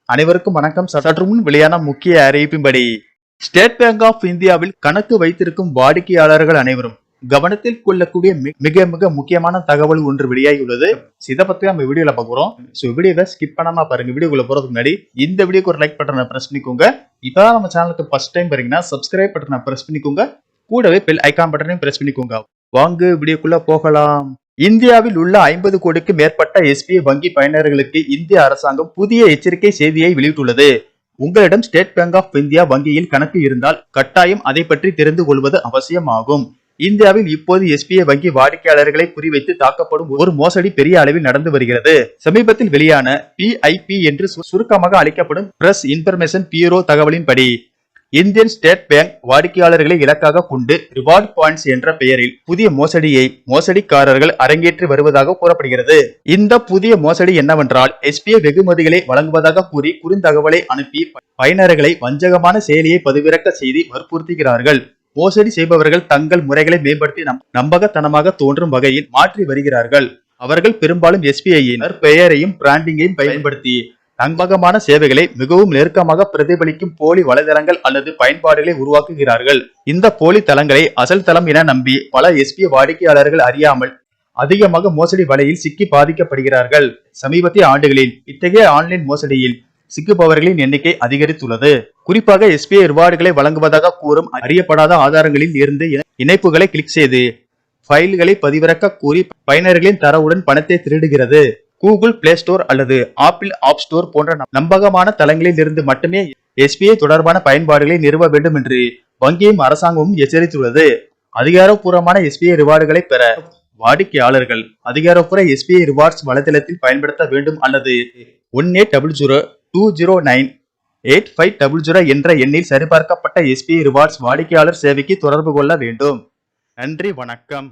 அனைவருக்கும் வணக்கம். சற்று முன் வெளியான முக்கிய அறிவிப்பின்படி ஸ்டேட் பேங்க் ஆஃப் இந்தியாவில் கணக்கு வைத்திருக்கும் வாடிக்கையாளர்கள் அனைவரும் கவனத்தில் கொள்ளக்கூடிய மிக மிக முக்கியமான தகவல் ஒன்று வெளியாகியுள்ளது. இதை பத்தி நம்ம வீடியோல பாக்குறோம். வீடியோவை ஸ்கிப் பண்ணாம பாருங்க. வீடியோக்குள்ள போறதுக்கு முன்னாடி இந்த வீடியோக்கு ஒரு லைக் பட்டனை பிரஸ் பண்ணிக்கோங்க. இப்பதான் நம்ம சேனலுக்கு ஃபர்ஸ்ட் டைம் பாருங்கன்னா சப்ஸ்கிரைப் பட்டனை பிரஸ் பண்ணிக்கோங்க. கூடவே பெல் ஐகான் பட்டனையும் பிரஸ் பண்ணிக்கோங்க. வாங்க வீடியோக்குள்ள போகலாம். இந்தியாவில் உள்ள 50 கோடிக்கு மேற்பட்ட எஸ்பிஐ வங்கி பயனர்களுக்கு இந்திய அரசாங்கம் புதிய எச்சரிக்கை செய்தியை வெளியிட்டுள்ளது. உங்களிடம் ஸ்டேட் பேங்க் ஆஃப் இந்தியா வங்கியில் கணக்கு இருந்தால் கட்டாயம் அதை பற்றி தெரிந்து கொள்வது அவசியமாகும். இந்தியாவில் இப்போது எஸ்பிஐ வங்கி வாடிக்கையாளர்களை குறிவைத்து தாக்கப்படும் ஒரு மோசடி பெரிய அளவில் நடந்து வருகிறது. சமீபத்தில் வெளியான PIP என்று சுருக்கமாக அழைக்கப்படும் பிரஸ் இன்ஃபர்மேஷன் பியூரோ தகவலின்படி இந்தியன் ஸ்டேட் பேங்க் வாடிக்கையாளர்களை இலக்காக கொண்டு ரிவார்ட் பாயிண்ட்ஸ் என்ற பெயரில் புதிய மோசடிக்காரர்கள் அரங்கேற்றி வருவதாக கூறப்படுகிறது. இந்த புதிய மோசடி என்னவென்றால் எஸ்பிஐ வெகுமதிகளை வழங்குவதாக கூறி குறுந்தகவலை அனுப்பி பயனர்களை வஞ்சகமான செயலியை பதிவிறக்க செய்து வற்புறுத்துகிறார்கள். மோசடி செய்பவர்கள் தங்கள் முறைகளை மேம்படுத்தி நம்பகத்தனமாக தோன்றும் வகையில் மாற்றி வருகிறார்கள். அவர்கள் பெரும்பாலும் எஸ்பிஐயின் பெயரையும் பிராண்டிங்கையும் பயன்படுத்தி நம்பகமான சேவைகளை மிகவும் நெருக்கமாக பிரதிபலிக்கும் போலி வலைதளங்கள் அல்லது பயன்பாடுகளை உருவாக்குகிறார்கள். இந்த போலி தளங்களை அசல் தளம் என நம்பி பல எஸ்பிஐ வாடிக்கையாளர்கள் அறியாமல் அதிகமாக மோசடி வலையில் சிக்கி பாதிக்கப்படுகிறார்கள். சமீபத்திய ஆண்டுகளில் இத்தகைய ஆன்லைன் மோசடியில் சிக்குபவர்களின் எண்ணிக்கை அதிகரித்துள்ளது. குறிப்பாக எஸ்பிஐ ரிவார்டுகளை வழங்குவதாக கூறும் அறியப்படாத ஆதாரங்களில் இருந்து இணைப்புகளை கிளிக் செய்து ஃபைல்களை பதிவிறக்க கூறி பயனர்களின் தரவுடன் பணத்தை திருடுகிறது. கூகுள் பிளே ஸ்டோர் அல்லது ஆப்பிள் ஆப் ஸ்டோர் போன்ற நம்பகமான தளங்களில் இருந்து மட்டுமே எஸ்பிஐ தொடர்பான பயன்பாடுகளை நிறுவ வேண்டும் என்று வங்கியும் அரசாங்கமும் எச்சரித்துள்ளது. அதிகாரப்பூர்வமான எஸ்பிஐ ரிவார்டுகளை பெற வாடிக்கையாளர்கள் அதிகாரப்பூர்வ எஸ்பிஐ ரிவார்ட்ஸ் வலைதளத்தில் பயன்படுத்த வேண்டும் அல்லது 1800-209-8500 என்ற எண்ணில் சரிபார்க்கப்பட்ட எஸ்பிஐ ரிவார்ட்ஸ் வாடிக்கையாளர் சேவைக்கு தொடர்பு கொள்ள வேண்டும். நன்றி, வணக்கம்.